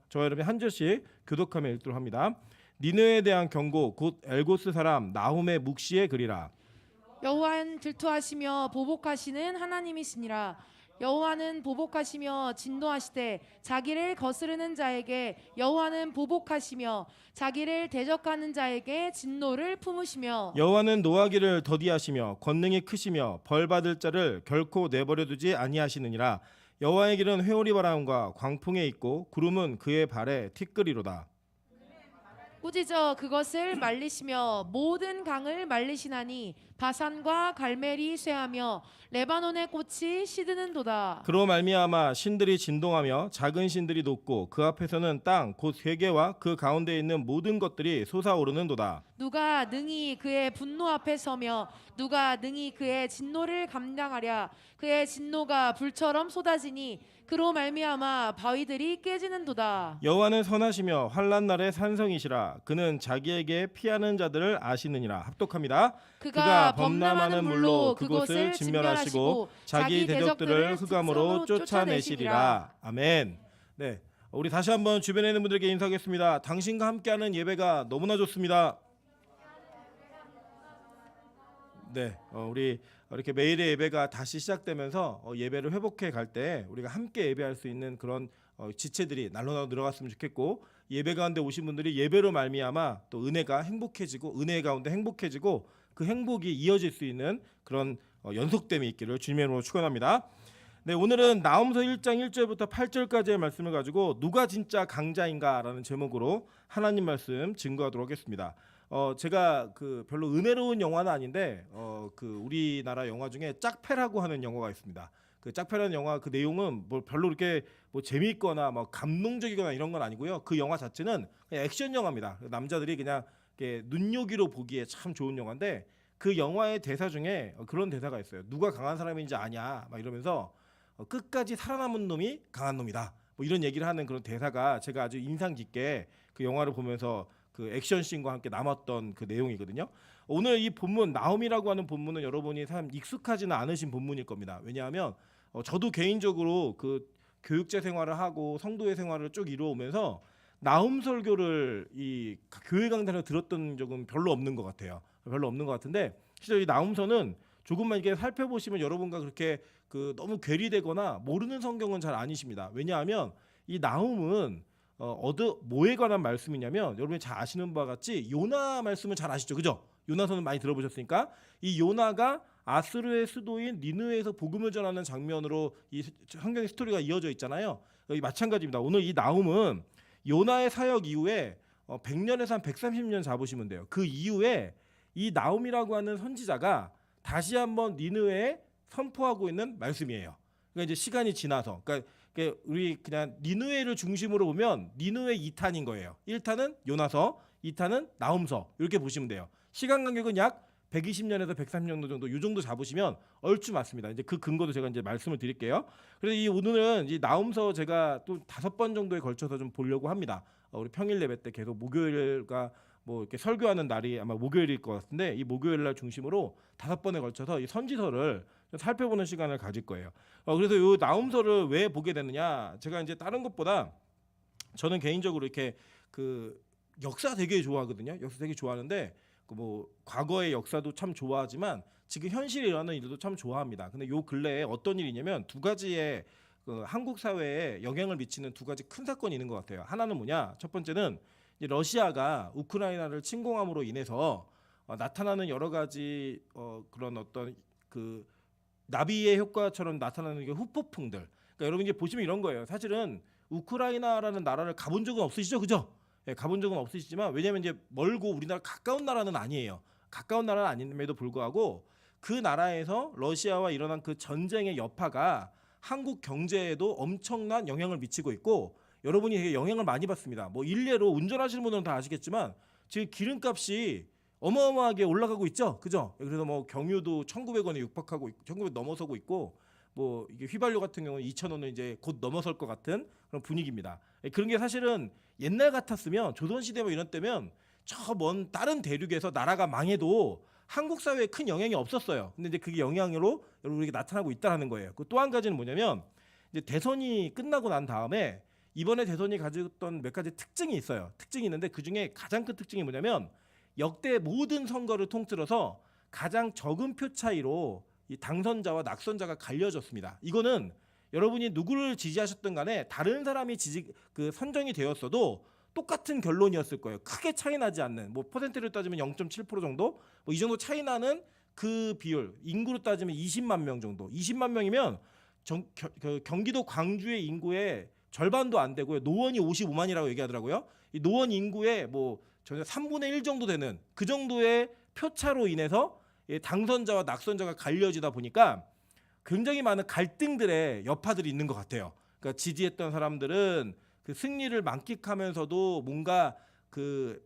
저와 여러분이 한 절씩 교독하며 읽도록 합니다. 니느웨에 대한 경고 곧 엘고스 사람 나훔의 묵시의 글이라. 여호와는 질투하시며 보복하시는 하나님이시니라. 여호와는 보복하시며 진노하시되 자기를 거스르는 자에게 여호와는 보복하시며 자기를 대적하는 자에게 진노를 품으시며 여호와는 노하기를 더디하시며 권능이 크시며 벌 받을 자를 결코 내버려 두지 아니하시느니라. 여호와의 길은 회오리 바람과 광풍에 있고 구름은 그의 발에 티끌이로다. 꾸짖어 그것을 말리시며 모든 강을 말리시나니 바산과 갈멜이 쇠하며 레바논의 꽃이 시드는도다. 그로 말미암아 신들이 진동하며 작은 신들이 높고 그 앞에서는 땅 곧 세계와 그 가운데 있는 모든 것들이 솟아오르는도다. 누가 능히 그의 분노 앞에 서며 누가 능히 그의 진노를 감당하랴. 그의 진노가 불처럼 쏟아지니 그로 말미암아 바위들이 깨지는도다. 여호와는 선하시며 환난 날의 산성이시라. 그는 자기에게 피하는 자들을 아시느니라. 합독합니다. 그가 범람하는 물로 그곳을 진멸하시고 자기 대적들을 흑암으로 쫓아내시리라. 아멘. 네, 우리 다시 한번 주변에 있는 분들에게 인사하겠습니다. 당신과 함께하는 예배가 너무나 좋습니다. 네, 우리 이렇게 매일의 예배가 다시 시작되면서 예배를 회복해 갈 때 우리가 함께 예배할 수 있는 그런 지체들이 날로 늘어갔으면 좋겠고, 예배 가운데 오신 분들이 예배로 말미암아 또 은혜가 행복해지고 은혜 가운데 행복해지고 그 행복이 이어질 수 있는 그런 연속됨이 있기를 주님의 이름으로 축원합니다. 네, 오늘은 나홈서 1장 1절부터 8절까지의 말씀을 가지고 누가 진짜 강자인가라는 제목으로 하나님 말씀 증거하도록 하겠습니다. 제가 그 별로 은혜로운 영화는 아닌데 그 우리나라 영화 중에 짝패라고 하는 영화가 있습니다. 그 짝패라는 영화 그 내용은 뭐 별로 이렇게 뭐 재미있거나 뭐 감동적이거나 이런 건 아니고요. 그 영화 자체는 그냥 액션 영화입니다. 남자들이 그냥 이렇게 눈요기로 보기에 참 좋은 영화인데, 그 영화의 대사 중에 그런 대사가 있어요. 누가 강한 사람인지 아냐 막 이러면서 끝까지 살아남은 놈이 강한 놈이다. 뭐 이런 얘기를 하는 그런 대사가 제가 아주 인상 깊게 그 영화를 보면서 그 액션 씬과 함께 남았던 그 내용이거든요. 오늘 이 본문 나홈이라고 하는 본문은 여러분이 참 익숙하지는 않으신 본문일 겁니다. 왜냐하면 저도 개인적으로 그 교육자 생활을 하고 성도의 생활을 쭉 이루어오면서 나홈 설교를 이 교회 강단에서 들었던 적은 별로 없는 것 같아요. 별로 없는 것 같은데, 실제 이 나홈서는 조금만 이렇게 살펴보시면 여러분과 그렇게 그 너무 괴리되거나 모르는 성경은 잘 아니십니다. 왜냐하면 이 나홈은 뭐에 관한 말씀이냐면, 여러분이 잘 아시는 바와 같이 요나 말씀을 잘 아시죠, 그죠? 요나서는 많이 들어보셨으니까 이 요나가 아스르의 수도인 니느웨에서 복음을 전하는 장면으로 이 성경의 스토리가 이어져 있잖아요. 마찬가지입니다. 오늘 이 나홈은 요나의 사역 이후에 100년에서 한 130년 잡으시면 돼요. 그 이후에 이 나홈이라고 하는 선지자가 다시 한번 니느웨에 선포하고 있는 말씀이에요. 그러니까 이제 시간이 지나서, 그러니까 우리 그냥 니느웨를 중심으로 보면 니느웨 2탄인 거예요. 1탄은 요나서, 2탄은 나홈서, 이렇게 보시면 돼요. 시간 간격은 약 120년에서 130년 정도, 이 정도 잡으시면 얼추 맞습니다. 이제 그 근거도 제가 이제 말씀을 드릴게요. 그래서 오늘은 이 나홈서 제가 또 5번 정도에 걸쳐서 좀 보려고 합니다. 우리 평일 예배 때 계속 목요일과 뭐 이렇게 설교하는 날이 아마 목요일일 것 같은데, 이 목요일 날 중심으로 5번에 걸쳐서 이 선지서를 좀 살펴보는 시간을 가질 거예요. 그래서 이 나홈서를 왜 보게 되느냐? 제가 이제 다른 것보다 저는 개인적으로 이렇게 그 역사 되게 좋아하거든요. 역사 되게 좋아하는데 뭐 과거의 역사도 참 좋아하지만 지금 현실에 일어나는 일도 참 좋아합니다. 근데 요 근래에 어떤 일이냐면 두 가지의 그 한국 사회에 영향을 미치는 두 가지 큰 사건이 있는 것 같아요. 하나는 뭐냐? 첫 번째는 이제 러시아가 우크라이나를 침공함으로 인해서 나타나는 여러 가지 그런 어떤 그 나비의 효과처럼 나타나는 게 후폭풍들. 그러니까 여러분 이제 보시면 이런 거예요. 사실은 우크라이나라는 나라를 가본 적은 없으시죠, 그죠? 예, 가본 적은 없으시지만, 왜냐하면 이제 멀고 우리나라 가까운 나라는 아니에요. 가까운 나라는 아님에도 불구하고 그 나라에서 러시아와 일어난 그 전쟁의 여파가 한국 경제에도 엄청난 영향을 미치고 있고, 여러분이 되게 영향을 많이 받습니다. 뭐 일례로 운전하시는 분들은 다 아시겠지만 지금 기름값이 어마어마하게 올라가고 있죠, 그죠? 그래서 뭐 경유도 1,900원에 육박하고 1,900 넘어서고 있고, 뭐 이게 휘발유 같은 경우는 2,000원을 이제 곧 넘어설 것 같은 그런 분위기입니다. 그런 게 사실은 옛날 같았으면 조선시대 뭐 이런 때면 저 먼 다른 대륙에서 나라가 망해도 한국 사회에 큰 영향이 없었어요. 근데 이제 그게 영향으로 여러분에게 나타나고 있다는 거예요. 또 한 가지는 뭐냐면, 이제 대선이 끝나고 난 다음에 이번에 대선이 가졌던 몇 가지 특징이 있어요. 특징이 있는데 그중에 가장 큰 특징이 뭐냐면 역대 모든 선거를 통틀어서 가장 적은 표 차이로 이 당선자와 낙선자가 갈려졌습니다. 이거는 여러분이 누구를 지지하셨든 간에 다른 사람이 선정이 되었어도 똑같은 결론이었을 거예요. 크게 차이 나지 않는, 뭐 퍼센트를 따지면 0.7% 정도, 뭐 이 정도 차이 나는 그 비율, 인구로 따지면 20만 명 정도. 20만 명이면 경기도 광주의 인구의 절반도 안 되고요. 노원이 55만이라고 얘기하더라고요. 이 노원 인구의 뭐 전혀 3분의 1 정도 되는 그 정도의 표차로 인해서 당선자와 낙선자가 갈려지다 보니까 굉장히 많은 갈등들의 여파들이 있는 것 같아요. 그러니까 지지했던 사람들은 그 승리를 만끽하면서도 뭔가 그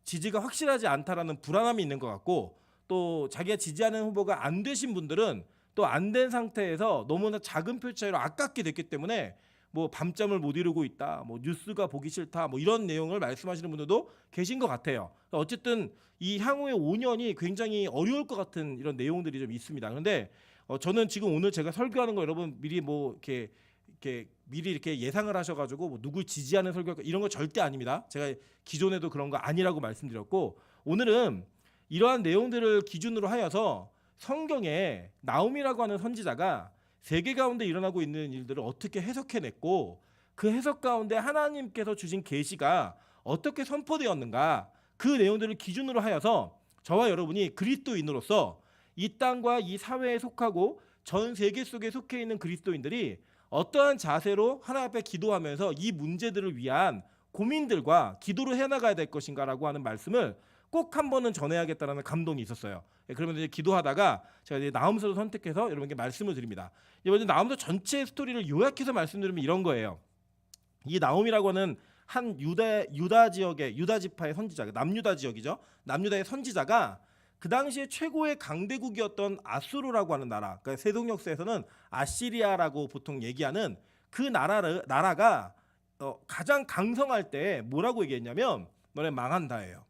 지지가 확실하지 않다라는 불안함이 있는 것 같고, 또 자기가 지지하는 후보가 안 되신 분들은 또 안 된 상태에서 너무나 작은 표 차이로 아깝게 됐기 때문에 뭐 밤잠을 못 이루고 있다, 뭐 뉴스가 보기 싫다, 뭐 이런 내용을 말씀하시는 분들도 계신 것 같아요. 어쨌든 이 향후의 5년이 굉장히 어려울 것 같은 이런 내용들이 좀 있습니다. 그런데 저는 지금 오늘 제가 설교하는 거 여러분 미리 뭐 이렇게 미리 이렇게 예상을 하셔가지고 뭐 누굴 지지하는 설교 이런 거 절대 아닙니다. 제가 기존에도 그런 거 아니라고 말씀드렸고, 오늘은 이러한 내용들을 기준으로 하여서 성경에 나움이라고 하는 선지자가 세계 가운데 일어나고 있는 일들을 어떻게 해석해냈고, 그 해석 가운데 하나님께서 주신 계시가 어떻게 선포되었는가, 그 내용들을 기준으로 하여서 저와 여러분이 그리스도인으로서 이 땅과 이 사회에 속하고 전 세계 속에 속해 있는 그리스도인들이 어떠한 자세로 하나님 앞에 기도하면서 이 문제들을 위한 고민들과 기도를 해나가야 될 것인가라고 하는 말씀을 꼭 한 번은 전해야겠다라는 감동이 있었어요. 그러면 이제 기도하다가 제가 이제 나음서를 선택해서 여러분께 말씀을 드립니다. 이번에 나음서 전체 스토리를 요약해서 말씀드리면 이런 거예요. 이 나움이라고 하는 한 유다 지역의 유다 지파의 선지자, 남유다 지역이죠. 남유다의 선지자가 그 당시에 최고의 강대국이었던 아수르라고 하는 나라, 그러니까 세속 역사에서는 아시리아라고 보통 얘기하는 그 나라가 가장 강성할 때 뭐라고 얘기했냐면 너네 망한다예요.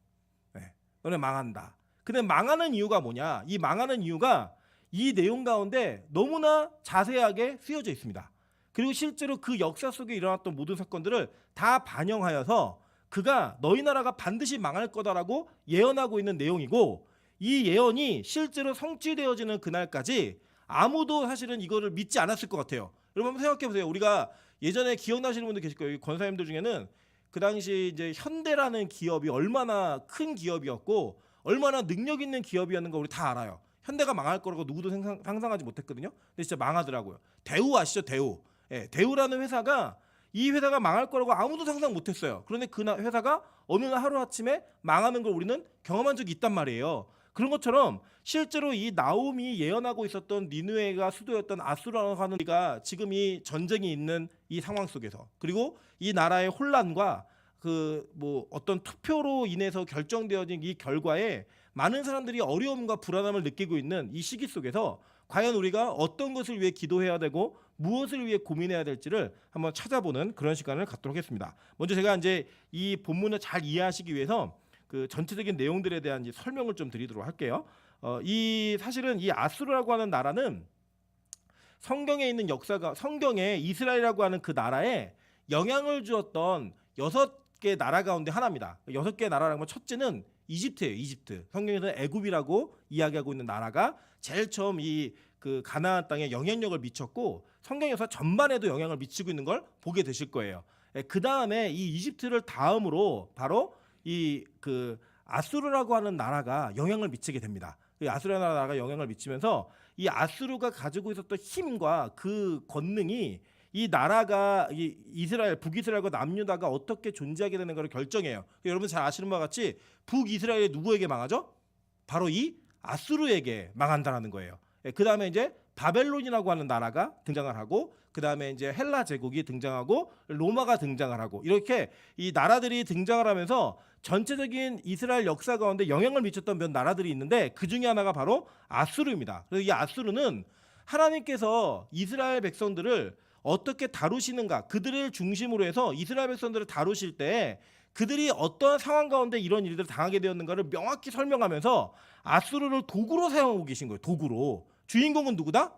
네, 너네 망한다. 근데 망하는 이유가 뭐냐? 이 망하는 이유가 이 내용 가운데 너무나 자세하게 쓰여져 있습니다. 그리고 실제로 그 역사 속에 일어났던 모든 사건들을 다 반영하여서 그가 너희 나라가 반드시 망할 거다라고 예언하고 있는 내용이고, 이 예언이 실제로 성취되어지는 그날까지 아무도 사실은 이거를 믿지 않았을 것 같아요. 여러분 한번 생각해 보세요. 우리가 예전에 기억나시는 분들 계실 거예요. 권사님들 중에는 그 당시 이제 현대라는 기업이 얼마나 큰 기업이었고 얼마나 능력 있는 기업이었는가 우리 다 알아요. 현대가 망할 거라고 누구도 상상하지 못했거든요. 근데 진짜 망하더라고요. 대우 아시죠? 대우. 예, 대우라는 회사가 이 회사가 망할 거라고 아무도 상상 못했어요. 그런데 그 회사가 어느 날 하루아침에 망하는 걸 우리는 경험한 적이 있단 말이에요. 그런 것처럼 실제로 이 나움이 예언하고 있었던 니느웨가 수도였던 아수라라고 하는 데가 지금 이 전쟁이 있는 이 상황 속에서, 그리고 이 나라의 혼란과 그 뭐 어떤 투표로 인해서 결정되어진 이 결과에 많은 사람들이 어려움과 불안함을 느끼고 있는 이 시기 속에서 과연 우리가 어떤 것을 위해 기도해야 되고 무엇을 위해 고민해야 될지를 한번 찾아보는 그런 시간을 갖도록 하겠습니다. 먼저 제가 이제 이 본문을 잘 이해하시기 위해서 그 전체적인 내용들에 대한 이제 설명을 좀 드리도록 할게요. 이 사실은 이 아수르라고 하는 나라는 성경에 있는 역사가, 성경에 이스라엘이라고 하는 그 나라에 영향을 주었던 6개 나라 가운데 하나입니다. 6개 나라라는 건 첫째는 이집트예요. 이집트. 성경에서는 애굽이라고 이야기하고 있는 나라가 제일 처음 이 그 가나안 땅에 영향력을 미쳤고 성경에서 전반에도 영향을 미치고 있는 걸 보게 되실 거예요. 그 다음에 이 이집트를 다음으로 바로 이 그 아수르라고 하는 나라가 영향을 미치게 됩니다. 이 아수르라는 나라가 영향을 미치면서 이 아수르가 가지고 있었던 힘과 그 권능이 이 나라가 이 이스라엘, 북이스라엘과 남유다가 어떻게 존재하게 되는 것을 결정해요. 여러분 잘 아시는 바와 같이 북이스라엘이 누구에게 망하죠? 바로 이 아수르에게 망한다라는 거예요. 그 다음에 이제 바벨론이라고 하는 나라가 등장을 하고, 그 다음에 이제 헬라 제국이 등장하고 로마가 등장을 하고, 이렇게 이 나라들이 등장을 하면서 전체적인 이스라엘 역사 가운데 영향을 미쳤던 몇 나라들이 있는데 그 중에 하나가 바로 아수르입니다. 그래서 이 아수르는 하나님께서 이스라엘 백성들을 어떻게 다루시는가, 그들을 중심으로 해서 이스라엘 백성들을 다루실 때 그들이 어떤 상황 가운데 이런 일들을 당하게 되었는가를 명확히 설명하면서 아수르를 도구로 사용하고 계신 거예요. 도구로. 주인공은 누구다?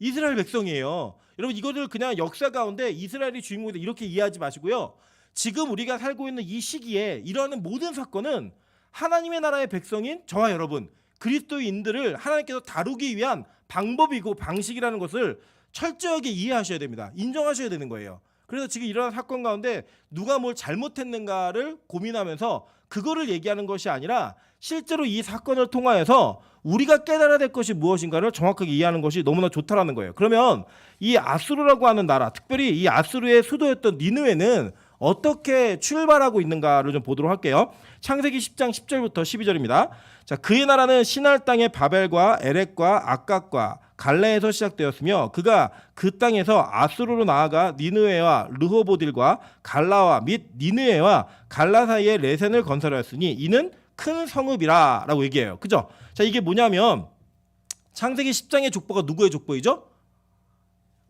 이스라엘 백성이에요. 여러분 이거를 그냥 역사 가운데 이스라엘이 주인공이다 이렇게 이해하지 마시고요. 지금 우리가 살고 있는 이 시기에 일어나는 모든 사건은 하나님의 나라의 백성인 저와 여러분 그리스도인들을 하나님께서 다루기 위한 방법이고 방식이라는 것을 철저하게 이해하셔야 됩니다. 인정하셔야 되는 거예요. 그래서 지금 일어난 사건 가운데 누가 뭘 잘못했는가를 고민하면서 그거를 얘기하는 것이 아니라 실제로 이 사건을 통하여서 우리가 깨달아야 될 것이 무엇인가를 정확하게 이해하는 것이 너무나 좋다라는 거예요. 그러면 이 아수르라고 하는 나라, 특별히 이 아수르의 수도였던 니느웨는 어떻게 출발하고 있는가를 좀 보도록 할게요. 창세기 10장 10절부터 12절입니다. 자, 그의 나라는 시날 땅의 바벨과 에렉과 악각과 갈레에서 시작되었으며 그가 그 땅에서 아수르로 나아가 니느웨와 르호보딜과 갈라와 및 니느웨와 갈라 사이에 레센을 건설하였으니 이는 큰 성읍이라 라고 얘기해요. 그죠? 자, 이게 뭐냐면 창세기 10장의 족보가 누구의 족보이죠?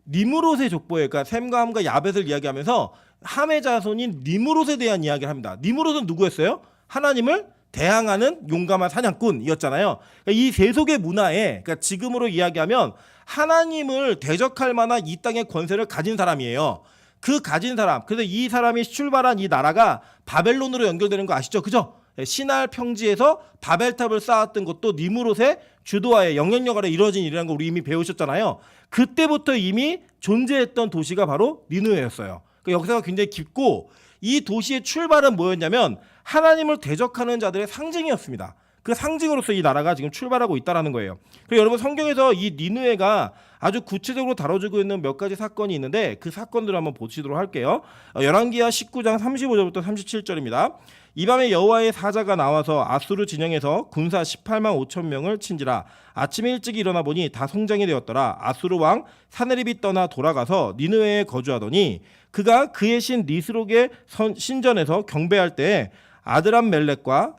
니므롯의 족보예요. 그러니까 셈과 함과 야벳을 이야기하면서 함의 자손인 니므롯에 대한 이야기를 합니다. 니므롯은 누구였어요? 하나님을 대항하는 용감한 사냥꾼이었잖아요. 그러니까 이 세속의 문화에 그러니까 지금으로 이야기하면 하나님을 대적할 만한 이 땅의 권세를 가진 사람이에요. 그 가진 사람. 그래서 이 사람이 출발한 이 나라가 바벨론으로 연결되는 거 아시죠? 그죠? 시날 평지에서 바벨탑을 쌓았던 것도 니므롯의 주도하에 영향력 아래 이루어진 일이라는 거 우리 이미 배우셨잖아요. 그때부터 이미 존재했던 도시가 바로 니느웨였어요. 그 역사가 굉장히 깊고 이 도시의 출발은 뭐였냐면 하나님을 대적하는 자들의 상징이었습니다. 그 상징으로서 이 나라가 지금 출발하고 있다는 거예요. 그리고 여러분 성경에서 이 니느웨가 아주 구체적으로 다뤄지고 있는 몇 가지 사건이 있는데 그 사건들을 한번 보시도록 할게요. 열왕기하 19장 35절부터 37절입니다. 이 밤에 여호와의 사자가 나와서 아수르 진영에서 군사 18만 5천 명을 친지라. 아침에 일찍 일어나 보니 다 성장이 되었더라. 아수르 왕 사네립이 떠나 돌아가서 니느웨에 거주하더니 그가 그의 신 니스록의 신전에서 경배할 때에 아드람 멜렉과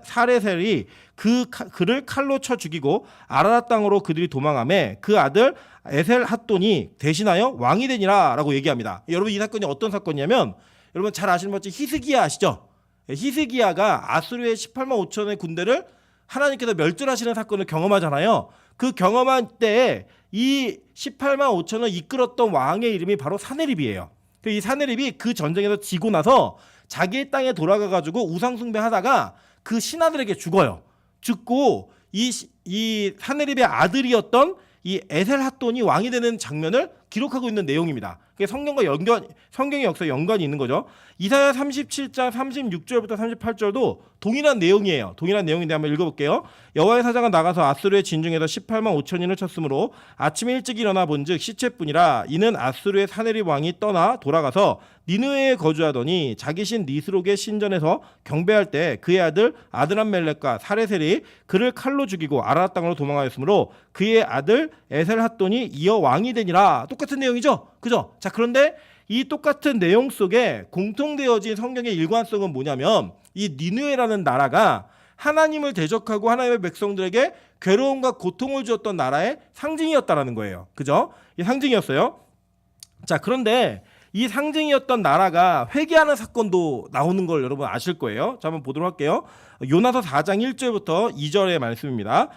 사레셀이 그를 칼로 쳐 죽이고 아라랏 땅으로 그들이 도망하매 그 아들 에셀 핫돈이 대신하여 왕이 되니라 라고 얘기합니다. 여러분 이 사건이 어떤 사건이냐면 여러분 잘 아시는 것처럼 히스기야 아시죠? 히스기야가 아수르의 18만 5천의 군대를 하나님께서 멸절하시는 사건을 경험하잖아요. 그 경험한 때에 이 18만 5천을 이끌었던 왕의 이름이 바로 사네립이에요. 이 사네립이 그 전쟁에서 지고 나서 자기의 땅에 돌아가 가지고 우상 숭배하다가 그 신하들에게 죽어요. 죽고 이 사네립의 아들이었던 이 에셀 핫돈이 왕이 되는 장면을 기록하고 있는 내용입니다. 그게 성경의 역사에 연관이 있는 거죠. 이사야 37장 36절부터 38절도 동일한 내용이에요. 동일한 내용인데 한번 읽어볼게요. 여호와의 사자가 나가서 아수르의 진중에서 18만 5천인을 쳤으므로 아침에 일찍 일어나 본즉 시체뿐이라. 이는 아수르의 사네립 왕이 떠나 돌아가서 니느웨에 거주하더니 자기 신 니스록의 신전에서 경배할 때 그의 아들 아드람멜렉과 사레셀이 그를 칼로 죽이고 아라랏 땅으로 도망하였으므로 그의 아들 에셀 핫돈이 이어 왕이 되니라. 똑같은 내용이죠. 그죠? 자, 그런데 이 똑같은 내용 속에 공통되어진 성경의 일관성은 뭐냐면 이 니느웨라는 나라가 하나님을 대적하고 하나님의 백성들에게 괴로움과 고통을 주었던 나라의 상징이었다라는 거예요. 그죠? 이 상징이었어요. 자, 그런데 이 상징이었던 나라가 회개하는 사건도 나오는 걸 여러분 아실 거예요. 자, 한번 보도록 할게요. 요나서 4장 1절부터 2절의 말씀입니다.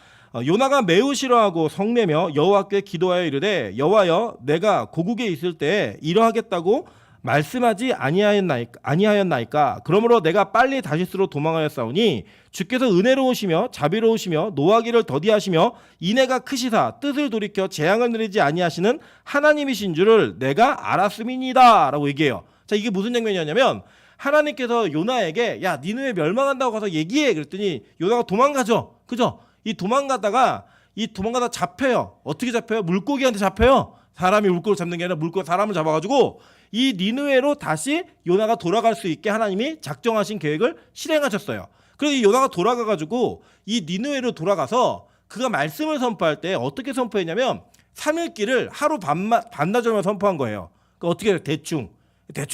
요나가 매우 싫어하고 성내며 여호와께 기도하여 이르되 여호와여 내가 고국에 있을 때 이러하겠다고 말씀하지 아니하였나이까. 그러므로 내가 빨리 다시스로 도망하였사오니 주께서 은혜로우시며 자비로우시며 노하기를 더디하시며 인애가 크시사 뜻을 돌이켜 재앙을 내리지 아니하시는 하나님이신 줄을 내가 알았음이니이다 라고 얘기해요. 자, 이게 무슨 장면이었냐면 하나님께서 요나에게 야 니느웨 멸망한다고 가서 얘기해 그랬더니 요나가 도망가죠. 그죠? 이 도망가다 잡혀요. 어떻게 잡혀요? 물고기한테 잡혀요. 사람이 물고기를 잡는 게 아니라 물고기 사람을 잡아가지고 이 니느웨로 다시 요나가 돌아갈 수 있게 하나님이 작정하신 계획을 실행하셨어요. 그래서 이 요나가 돌아가가지고 이 니느웨로 돌아가서 그가 말씀을 선포할 때 어떻게 선포했냐면 3일길을 하루 반나절만 선포한 거예요. 그러니까 어떻게 대충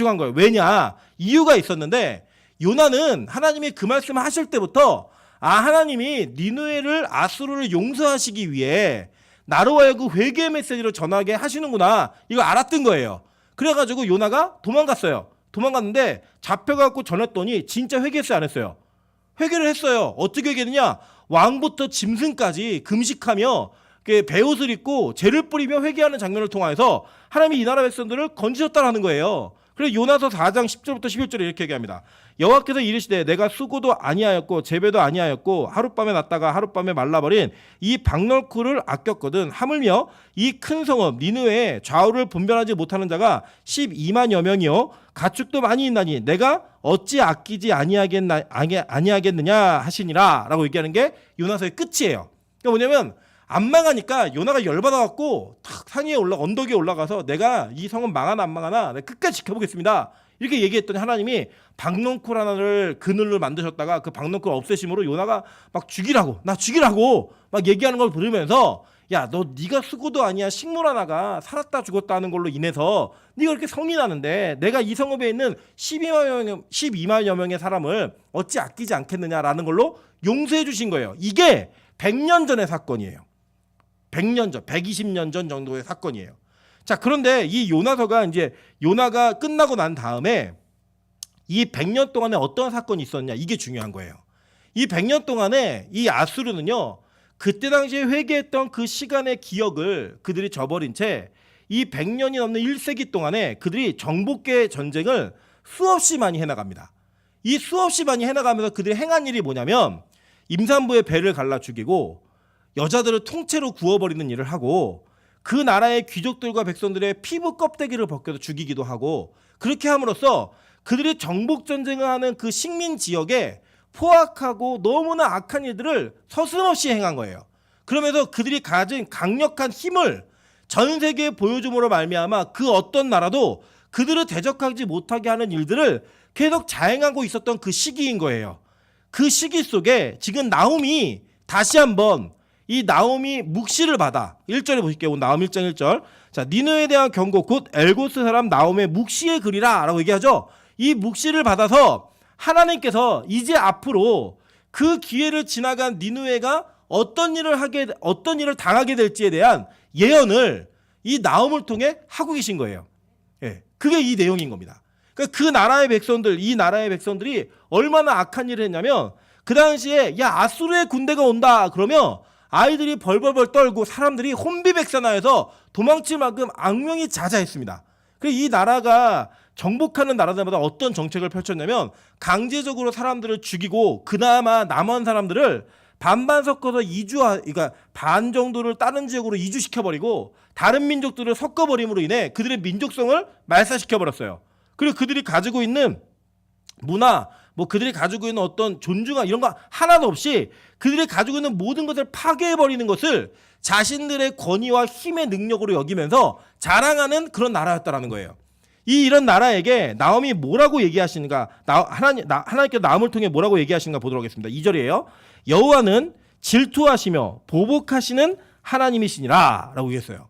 한 거예요. 왜냐? 이유가 있었는데 요나는 하나님이 그 말씀을 하실 때부터 하나님이 니느웨를 아수르를 용서하시기 위해 나로 하여금 회개의 메시지를 전하게 하시는구나 이거 알았던 거예요. 그래가지고 요나가 도망갔어요. 도망갔는데 잡혀갖고 전했더니 진짜 회개했어요 안 했어요? 회개를 했어요. 어떻게 회개했느냐? 왕부터 짐승까지 금식하며 그 베옷을 입고 죄를 뿌리며 회개하는 장면을 통하여서 하나님이 이 나라 백성들을 건지셨다라는 거예요. 그래서 요나서 4장 10절부터 11절에 이렇게 얘기합니다. 여호와께서 이르시되 내가 수고도 아니하였고 재배도 아니하였고 하룻밤에 났다가 하룻밤에 말라버린 이 박널쿨을 아꼈거든. 하물며 이 큰 성읍 니느웨에 좌우를 분별하지 못하는 자가 12만여 명이요 가축도 많이 있나니 내가 어찌 아끼지 아니하겠느냐 하시니라 라고 얘기하는 게 요나서의 끝이에요. 그러니까 뭐냐면 안 망하니까 요나가 열받아갖고 탁 산 위에 언덕 위에 올라가서 내가 이 성은 망하나 안 망하나 내가 끝까지 지켜보겠습니다. 이렇게 얘기했더니 하나님이 박농쿨 하나를 그늘로 만드셨다가 그 박농쿨 없애심으로 요나가 막 죽이라고 막 얘기하는 걸 들으면서 야, 네가 수고도 아니야 식물 하나가 살았다 죽었다 하는 걸로 인해서 네가 이렇게 성이 나는데 내가 이 성읍에 있는 12만여 명의 사람을 어찌 아끼지 않겠느냐라는 걸로 용서해 주신 거예요. 이게 100년 전의 사건이에요. 100년 전, 120년 전 정도의 사건이에요. 자, 그런데 이 요나서가 이제 요나가 끝나고 난 다음에 이 100년 동안에 어떤 사건이 있었냐 이게 중요한 거예요. 이 100년 동안에 이 아수르는요. 그때 당시에 회개했던 그 시간의 기억을 그들이 저버린 채 이 100년이 넘는 1세기 동안에 그들이 정복계 전쟁을 수없이 많이 해나갑니다. 이 수없이 많이 해나가면서 그들이 행한 일이 뭐냐면 임산부의 배를 갈라 죽이고 여자들을 통째로 구워버리는 일을 하고 그 나라의 귀족들과 백성들의 피부 껍데기를 벗겨서 죽이기도 하고 그렇게 함으로써 그들이 정복전쟁을 하는 그 식민 지역에 포악하고 너무나 악한 일들을 서슴없이 행한 거예요. 그러면서 그들이 가진 강력한 힘을 전 세계에 보여줌으로 말미암아 그 어떤 나라도 그들을 대적하지 못하게 하는 일들을 계속 자행하고 있었던 그 시기인 거예요. 그 시기 속에 지금 나홈이 다시 한번 이 나홈이 묵시를 받아 1절에 보실게요. 나홈 1장 1절. 자, 니느웨에 대한 경고 곧 엘고스 사람 나홈의 묵시의 글이라 라고 얘기하죠. 이 묵시를 받아서 하나님께서 이제 앞으로 그 기회를 지나간 니느웨가 어떤 일을 당하게 될지에 대한 예언을 이 나홈을 통해 하고 계신 거예요. 예, 그게 이 내용인 겁니다. 그러니까 그 나라의 백성들, 이 나라의 백성들이 얼마나 악한 일을 했냐면 그 당시에 야 아수르의 군대가 온다 그러면 아이들이 벌벌벌 떨고 사람들이 혼비백산하여서 도망칠 만큼 악명이 자자했습니다. 그래서 이 나라가 정복하는 나라들마다 어떤 정책을 펼쳤냐면 강제적으로 사람들을 죽이고 그나마 남은 사람들을 반반 섞어서 그러니까 반 정도를 다른 지역으로 이주시켜버리고 다른 민족들을 섞어버림으로 인해 그들의 민족성을 말살시켜버렸어요. 그리고 그들이 가지고 있는 문화, 그들이 가지고 있는 어떤 존중함 이런 거 하나도 없이 그들이 가지고 있는 모든 것을 파괴해버리는 것을 자신들의 권위와 힘의 능력으로 여기면서 자랑하는 그런 나라였다라는 거예요. 이런 나라에게 나홈이 뭐라고 얘기하시는가? 하나님께서 나홈을 통해 뭐라고 얘기하시는가 보도록 하겠습니다. 2절이에요. 여호와는 질투하시며 보복하시는 하나님이시니라 라고 얘기했어요.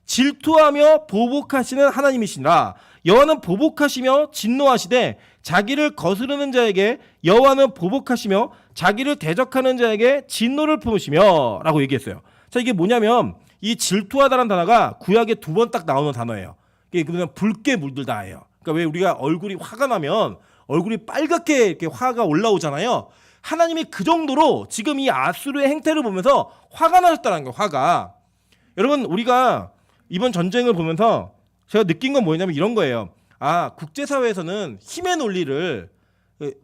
질투하며 보복하시는 하나님이시니라. 여호와는 보복하시며 진노하시되 자기를 거스르는 자에게 여호와는 보복하시며 자기를 대적하는 자에게 진노를 품으시며 라고 얘기했어요. 자, 이게 뭐냐면 이 질투하다라는 단어가 구약에 2번 딱 나오는 단어예요. 이게 그냥 붉게 물들다예요. 그러니까 왜 우리가 얼굴이 화가 나면 얼굴이 빨갛게 이렇게 화가 올라오잖아요. 하나님이 그 정도로 지금 이 아수르의 행태를 보면서 화가 나셨다는 거예요. 화가. 여러분 우리가 이번 전쟁을 보면서 제가 느낀 건 뭐냐면 이런 거예요. 아, 국제사회에서는 힘의 논리를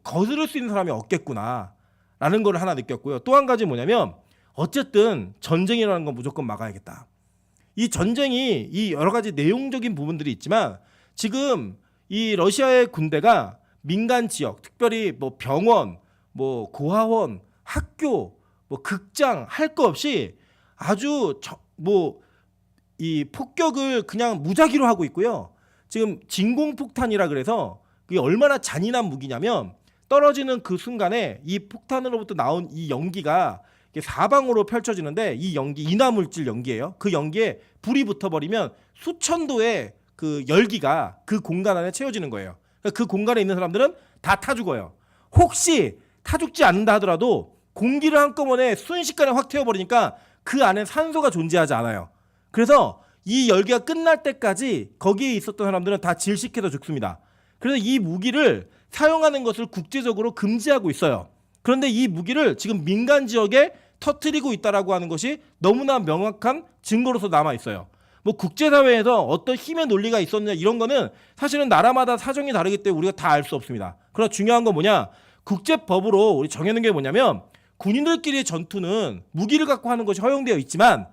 거스를 수 있는 사람이 없겠구나 라는 걸 하나 느꼈고요. 또 한 가지 뭐냐면 어쨌든 전쟁이라는 건 무조건 막아야겠다. 이 전쟁이 이 여러 가지 내용적인 부분들이 있지만 지금 이 러시아의 군대가 민간 지역, 특별히 병원, 고아원, 학교, 극장 할 거 없이 아주 이 폭격을 그냥 무작위로 하고 있고요. 지금 진공폭탄이라 그래서 그게 얼마나 잔인한 무기냐면 떨어지는 그 순간에 이 폭탄으로부터 나온 이 연기가 사방으로 펼쳐지는데 이 연기 인화물질 연기예요. 그 연기에 불이 붙어버리면 수천 도의 그 열기가 그 공간 안에 채워지는 거예요. 그 공간에 있는 사람들은 다 타 죽어요. 혹시 타 죽지 않는다 하더라도 공기를 한꺼번에 순식간에 확 태워버리니까 그 안에 산소가 존재하지 않아요. 그래서 이 열기가 끝날 때까지 거기에 있었던 사람들은 다 질식해서 죽습니다. 그래서 이 무기를 사용하는 것을 국제적으로 금지하고 있어요. 그런데 이 무기를 지금 민간 지역에 터뜨리고 있다라고 하는 것이 너무나 명확한 증거로서 남아 있어요. 뭐 국제사회에서 어떤 힘의 논리가 있었느냐 이런 거는 사실은 나라마다 사정이 다르기 때문에 우리가 다 알 수 없습니다. 그러나 중요한 건 뭐냐? 국제법으로 우리 정해놓은 게 뭐냐면 군인들끼리의 전투는 무기를 갖고 하는 것이 허용되어 있지만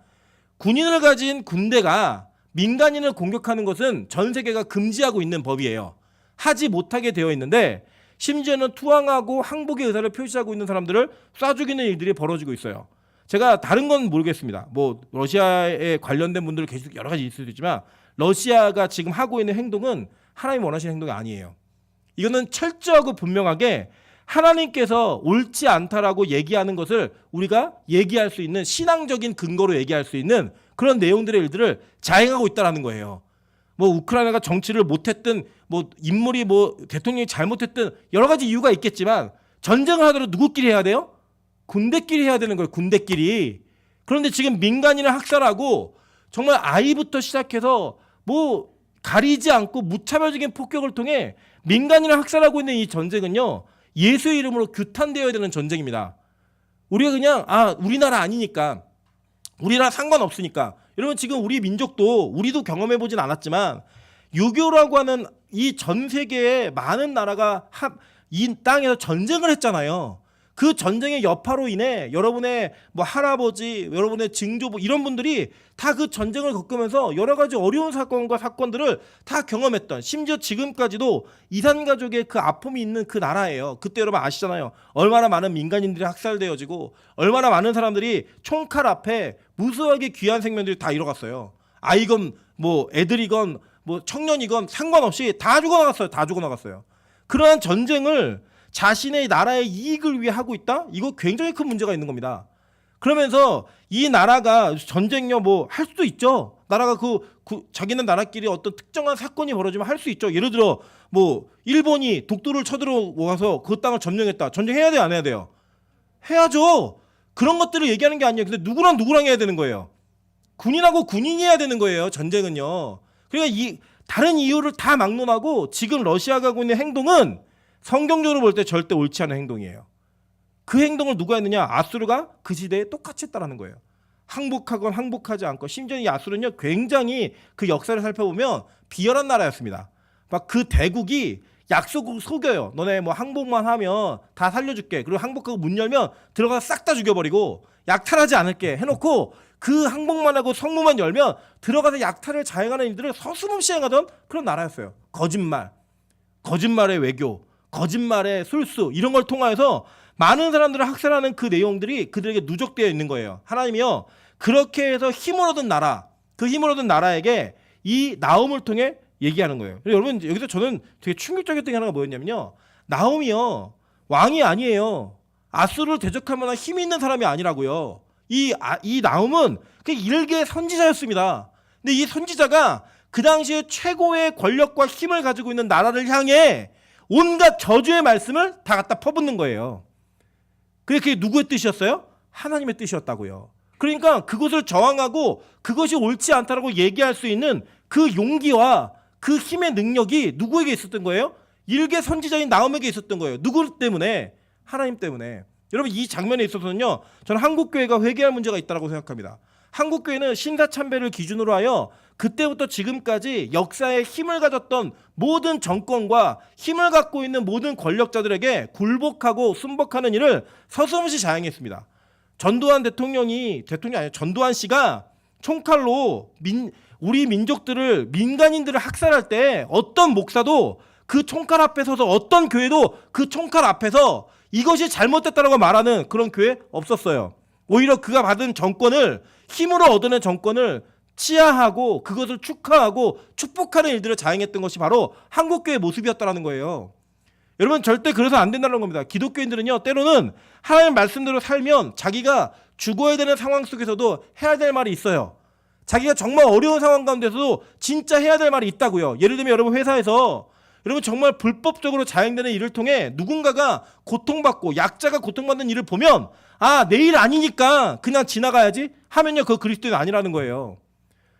군인을 가진 군대가 민간인을 공격하는 것은 전 세계가 금지하고 있는 법이에요. 하지 못하게 되어 있는데 심지어는 투항하고 항복의 의사를 표시하고 있는 사람들을 쏴 죽이는 일들이 벌어지고 있어요. 제가 다른 건 모르겠습니다. 뭐 러시아에 관련된 분들 계속 여러 가지 있을 수도 있지만 러시아가 지금 하고 있는 행동은 하나님 원하시는 행동이 아니에요. 이거는 철저하고 분명하게 하나님께서 옳지 않다라고 얘기하는 것을 우리가 얘기할 수 있는 신앙적인 근거로 얘기할 수 있는 그런 내용들의 일들을 자행하고 있다라는 거예요. 뭐 우크라이나가 정치를 못했든 뭐 인물이 뭐 대통령이 잘못했든 여러 가지 이유가 있겠지만 전쟁을 하더라도 누구끼리 해야 돼요? 군대끼리 해야 되는 거예요. 군대끼리. 그런데 지금 민간인을 학살하고 정말 아이부터 시작해서 뭐 가리지 않고 무차별적인 폭격을 통해 민간인을 학살하고 있는 이 전쟁은요. 예수의 이름으로 규탄되어야 되는 전쟁입니다. 우리가 그냥 우리나라 아니니까 우리나라 상관없으니까 여러분 지금 우리 민족도 우리도 경험해보진 않았지만 유교라고 하는 이 전 세계의 많은 나라가 이 땅에서 전쟁을 했잖아요. 그 전쟁의 여파로 인해 여러분의 뭐 할아버지, 여러분의 증조부 이런 분들이 다 그 전쟁을 겪으면서 여러 가지 어려운 사건과 사건들을 다 경험했던 심지어 지금까지도 이산가족의 그 아픔이 있는 그 나라예요. 그때 여러분 아시잖아요. 얼마나 많은 민간인들이 학살되어지고 얼마나 많은 사람들이 총칼 앞에 무수하게 귀한 생명들이 다 잃어갔어요. 아이건 뭐 애들이건 뭐 청년이건 상관없이 다 죽어나갔어요. 다 죽어나갔어요. 그러한 전쟁을 자신의 나라의 이익을 위해 하고 있다? 이거 굉장히 큰 문제가 있는 겁니다. 그러면서 이 나라가 전쟁요 뭐 할 수도 있죠. 나라가 자기네 나라끼리 어떤 특정한 사건이 벌어지면 할 수 있죠. 예를 들어 뭐 일본이 독도를 쳐들어와서 그 땅을 점령했다. 전쟁해야 돼요, 안 해야 돼요? 해야죠. 그런 것들을 얘기하는 게 아니에요. 근데 누구랑 해야 되는 거예요. 군인하고 군인이 해야 되는 거예요. 전쟁은요. 그러니까 이 다른 이유를 다 막론하고 지금 러시아가 하고 있는 행동은 성경적으로 볼 때 절대 옳지 않은 행동이에요. 그 행동을 누가 했느냐? 아수르가 그 시대에 똑같이 했다라는 거예요. 항복하건 항복하지 않고 심지어 이 아수르는요 굉장히 그 역사를 살펴보면 비열한 나라였습니다. 막 그 대국이 약속을 속여요. 너네 뭐 항복만 하면 다 살려줄게. 그리고 항복하고 문 열면 들어가서 싹 다 죽여버리고 약탈하지 않을게 해놓고 그 항복만 하고 성문만 열면 들어가서 약탈을 자행하는 일들을 서슴없이 행하던 그런 나라였어요. 거짓말의 외교, 거짓말의 술수 이런 걸 통해서 많은 사람들을 학살하는 그 내용들이 그들에게 누적되어 있는 거예요. 하나님이요 그렇게 해서 힘을 얻은 나라, 그 힘을 얻은 나라에게 이 나홈을 통해 얘기하는 거예요. 여러분 여기서 저는 되게 충격적이었던 게 하나가 뭐였냐면요. 나홈이요 왕이 아니에요. 아수르를 대적할 만한 힘이 있는 사람이 아니라고요. 이 나홈은 그 일개 선지자였습니다. 근데 이 선지자가 그 당시에 최고의 권력과 힘을 가지고 있는 나라를 향해 온갖 저주의 말씀을 다 갖다 퍼붓는 거예요. 그게 누구의 뜻이었어요? 하나님의 뜻이었다고요. 그러니까 그것을 저항하고 그것이 옳지 않다라고 얘기할 수 있는 그 용기와 그 힘의 능력이 누구에게 있었던 거예요? 일개 선지자인 나홈에게 있었던 거예요. 누구 때문에? 하나님 때문에. 여러분 이 장면에 있어서는요. 저는 한국교회가 회개할 문제가 있다고 생각합니다. 한국교회는 신사참배를 기준으로 하여 그때부터 지금까지 역사에 힘을 가졌던 모든 정권과 힘을 갖고 있는 모든 권력자들에게 굴복하고 순복하는 일을 서슴없이 자행했습니다. 전두환 전두환 씨가 총칼로 우리 민족들을 민간인들을 학살할 때 어떤 목사도 그 총칼 앞에 서서 어떤 교회도 그 총칼 앞에서 이것이 잘못됐다라고 말하는 그런 교회 없었어요. 오히려 그가 받은 정권을 힘으로 얻어낸 정권을 치하하고 그것을 축하하고 축복하는 일들을 자행했던 것이 바로 한국교회의 모습이었다는 거예요. 여러분 절대 그래서 안 된다는 겁니다. 기독교인들은요 때로는 하나님 말씀대로 살면 자기가 죽어야 되는 상황 속에서도 해야 될 말이 있어요. 자기가 정말 어려운 상황 가운데서도 진짜 해야 될 말이 있다고요. 예를 들면 여러분 회사에서 여러분 정말 불법적으로 자행되는 일을 통해 누군가가 고통받고 약자가 고통받는 일을 보면 내일 아니니까 그냥 지나가야지 하면요 그거 그리스도인 아니라는 거예요.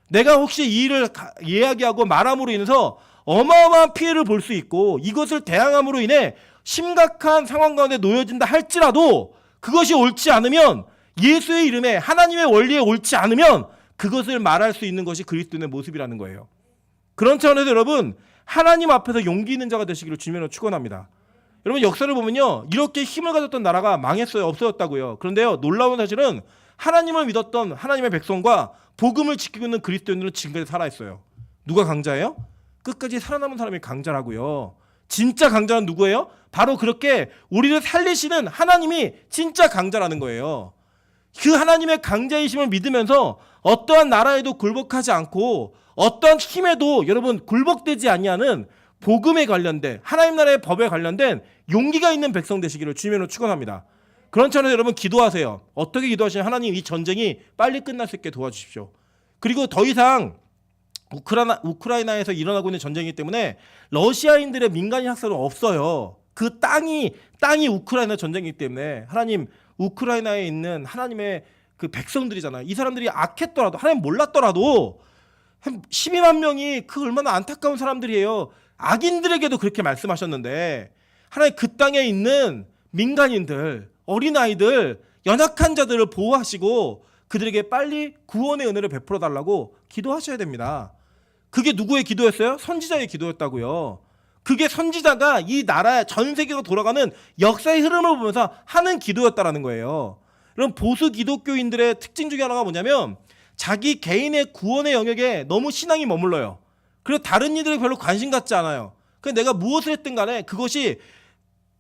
내가 혹시 이 일을 이야기하고 말함으로 인해서 어마어마한 피해를 볼 수 있고 이것을 대항함으로 인해 심각한 상황 가운데 놓여진다 할지라도 그것이 옳지 않으면 예수의 이름에 하나님의 원리에 옳지 않으면 그것을 말할 수 있는 것이 그리스도인의 모습이라는 거예요. 그런 차원에서 여러분 하나님 앞에서 용기 있는 자가 되시기를 주님으로 축원합니다. 여러분 역사를 보면요 이렇게 힘을 가졌던 나라가 망했어요. 없어졌다고요. 그런데요 놀라운 사실은 하나님을 믿었던 하나님의 백성과 복음을 지키고 있는 그리스도인들은 지금까지 살아있어요. 누가 강자예요? 끝까지 살아남은 사람이 강자라고요. 진짜 강자는 누구예요? 바로 그렇게 우리를 살리시는 하나님이 진짜 강자라는 거예요. 그 하나님의 강자이심을 믿으면서 어떠한 나라에도 굴복하지 않고 어떠한 힘에도 여러분 굴복되지 아니하는 복음에 관련된 하나님 나라의 법에 관련된 용기가 있는 백성 되시기를 주님으로 축원합니다. 그런 차원에서 여러분 기도하세요. 어떻게 기도하시냐면 하나님 이 전쟁이 빨리 끝날 수 있게 도와주십시오. 그리고 더 이상 우크라이나에서 일어나고 있는 전쟁이기 때문에 러시아인들의 민간인 학살은 없어요. 그 땅이 우크라이나 전쟁이기 때문에 하나님 우크라이나에 있는 하나님의 그 백성들이잖아요. 이 사람들이 악했더라도 하나님 몰랐더라도 한 12만 명이 그 얼마나 안타까운 사람들이에요. 악인들에게도 그렇게 말씀하셨는데 하나님 그 땅에 있는 민간인들, 어린아이들, 연약한 자들을 보호하시고 그들에게 빨리 구원의 은혜를 베풀어 달라고 기도하셔야 됩니다. 그게 누구의 기도였어요? 선지자의 기도였다고요. 그게 선지자가 이 나라 전 세계가 돌아가는 역사의 흐름을 보면서 하는 기도였다라는 거예요. 그럼 보수 기독교인들의 특징 중에 하나가 뭐냐면 자기 개인의 구원의 영역에 너무 신앙이 머물러요. 그리고 다른 이들에 별로 관심 갖지 않아요. 그래서 내가 무엇을 했든 간에 그것이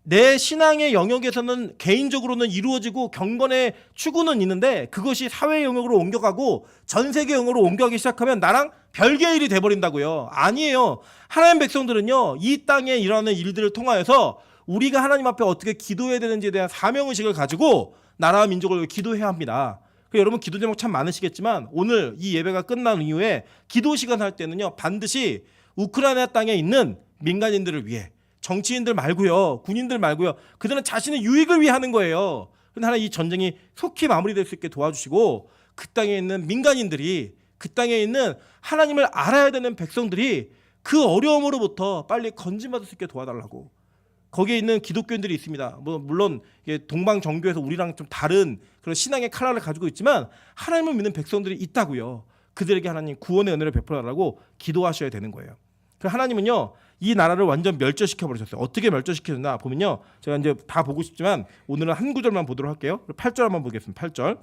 내 신앙의 영역에서는 개인적으로는 이루어지고 경건의 추구는 있는데 그것이 사회 영역으로 옮겨가고 전 세계 영역으로 옮겨가기 시작하면 나랑 별개의 일이 돼버린다고요. 아니에요. 하나님 백성들은요 이 땅에 일어나는 일들을 통하여서 우리가 하나님 앞에 어떻게 기도해야 되는지에 대한 사명의식을 가지고 나라와 민족을 기도해야 합니다. 여러분 기도 제목 참 많으시겠지만 오늘 이 예배가 끝난 이후에 기도 시간 할 때는요 반드시 우크라이나 땅에 있는 민간인들을 위해 정치인들 말고요, 군인들 말고요. 그들은 자신의 유익을 위해 하는 거예요. 그런데 하나님 이 전쟁이 속히 마무리될 수 있게 도와주시고 그 땅에 있는 민간인들이 그 땅에 있는 하나님을 알아야 되는 백성들이 그 어려움으로부터 빨리 건진받을 수 있게 도와달라고. 거기에 있는 기독교인들이 있습니다. 물론 동방 정교에서 우리랑 좀 다른 그런 신앙의 칼날을 가지고 있지만 하나님을 믿는 백성들이 있다고요. 그들에게 하나님 구원의 은혜를 베풀어달라고 기도하셔야 되는 거예요. 하나님은요 이 나라를 완전 멸절시켜 버리셨어요. 어떻게 멸절시켰나 보면요 제가 이제 다 보고 싶지만 오늘은 한 구절만 보도록 할게요. 8절 한번 보겠습니다. 8절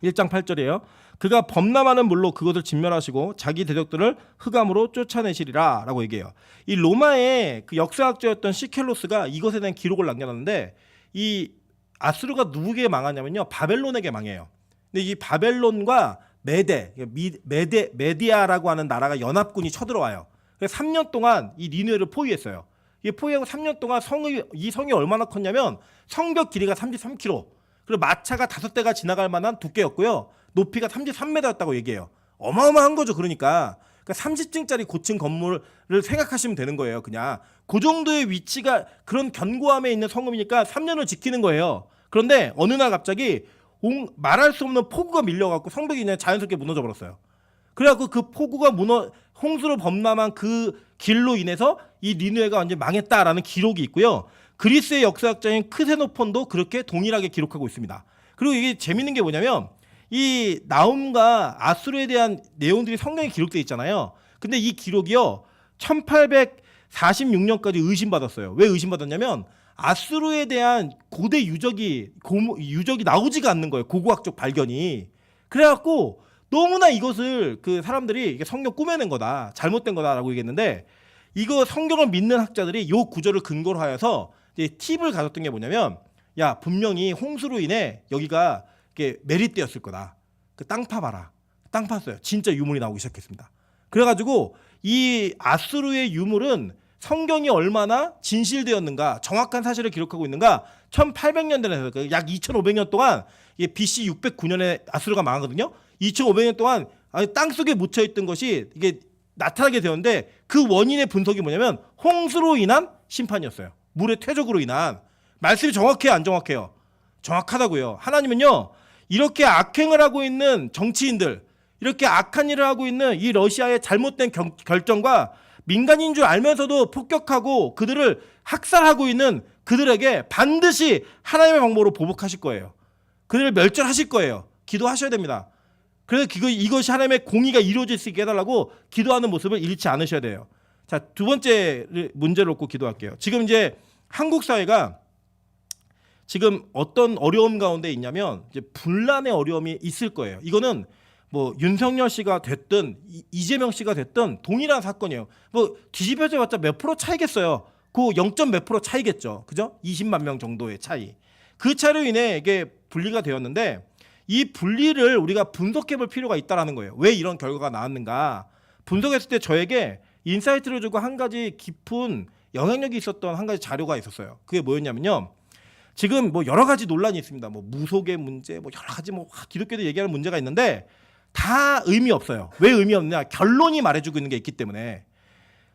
1장 8절이에요. 그가 범람하는 물로 그것을 진멸하시고 자기 대적들을 흑암으로 쫓아내시리라 라고 얘기해요. 이 로마의 그 역사학자였던 시켈로스가 이것에 대한 기록을 남겨놨는데 이 아수르가 누구에게 망하냐면요 바벨론에게 망해요. 근데 이 바벨론과 메디아라고 하는 나라가 연합군이 쳐들어와요. 그래서 3년 동안 이 니느웨를 포위했어요. 이 포위하고 3년 동안 이 성이 얼마나 컸냐면 성벽 길이가 33km, 그리고 마차가 5대가 지나갈 만한 두께였고요. 높이가 33m였다고 얘기해요. 어마어마한 거죠. 그러니까 30층짜리 고층 건물을 생각하시면 되는 거예요. 그냥 그 정도의 위치가 그런 견고함에 있는 성읍이니까 3년을 지키는 거예요. 그런데 어느 날 갑자기 말할 수 없는 폭우가 밀려갖고 성벽이 그냥 자연스럽게 무너져 버렸어요. 그래갖고 그 폭우가 홍수로 범람한 그 길로 인해서 이 니느웨가 완전히 망했다라는 기록이 있고요. 그리스의 역사학자인 크세노폰도 그렇게 동일하게 기록하고 있습니다. 그리고 이게 재밌는 게 뭐냐면 이 나움과 아수르에 대한 내용들이 성경에 기록되어 있잖아요. 근데 이 기록이요 1846년까지 의심받았어요. 왜 의심받았냐면 아수르에 대한 고대 유적이 나오지가 않는 거예요. 고고학적 발견이. 그래갖고 너무나 이것을 그 사람들이 성경 꾸며낸 거다, 잘못된 거다라고 얘기했는데 이거 성경을 믿는 학자들이 이 구절을 근거로 하여서 이제 팁을 가졌던 게 뭐냐면 야 분명히 홍수로 인해 여기가 이렇게 메리떼였을 거다. 그 땅 파봐라. 땅 팠어요. 진짜 유물이 나오기 시작했습니다. 그래가지고 이 아수르의 유물은 성경이 얼마나 진실되었는가, 정확한 사실을 기록하고 있는가 1800년대에서 약 2500년 동안 BC 609년에 아수르가 망하거든요. 2500년 동안 땅속에 묻혀있던 것이 이게 나타나게 되었는데 그 원인의 분석이 뭐냐면 홍수로 인한 심판이었어요. 물의 퇴적으로 인한. 말씀이 정확해요, 안 정확해요? 정확하다고요. 하나님은요 이렇게 악행을 하고 있는 정치인들, 이렇게 악한 일을 하고 있는 이 러시아의 잘못된 결정과 민간인 줄 알면서도 폭격하고 그들을 학살하고 있는 그들에게 반드시 하나님의 방법으로 보복하실 거예요. 그들을 멸절하실 거예요. 기도하셔야 됩니다. 그래서 이것이 하나님의 공의가 이루어질 수 있게 해달라고 기도하는 모습을 잃지 않으셔야 돼요. 자, 두 번째 문제를 놓고 기도할게요. 지금 이제 한국 사회가 지금 어떤 어려움 가운데 있냐면 이제 분란의 어려움이 있을 거예요. 이거는 뭐 윤석열 씨가 됐든 이재명 씨가 됐든 동일한 사건이에요. 뭐 뒤집어져봤자 몇 프로 차이겠어요. 그 0. 몇 프로 차이겠죠. 그죠? 20만 명 정도의 차이. 그 차이로 인해 이게 분리가 되었는데 이 분리를 우리가 분석해 볼 필요가 있다라는 거예요. 왜 이런 결과가 나왔는가? 분석했을 때 저에게 인사이트를 주고 한 가지 깊은 영향력이 있었던 한 가지 자료가 있었어요. 그게 뭐였냐면요. 지금 뭐 여러 가지 논란이 있습니다. 뭐 무속의 문제, 뭐 여러 가지 뭐 기독교도 얘기하는 문제가 있는데 다 의미 없어요. 왜 의미 없느냐? 결론이 말해주고 있는 게 있기 때문에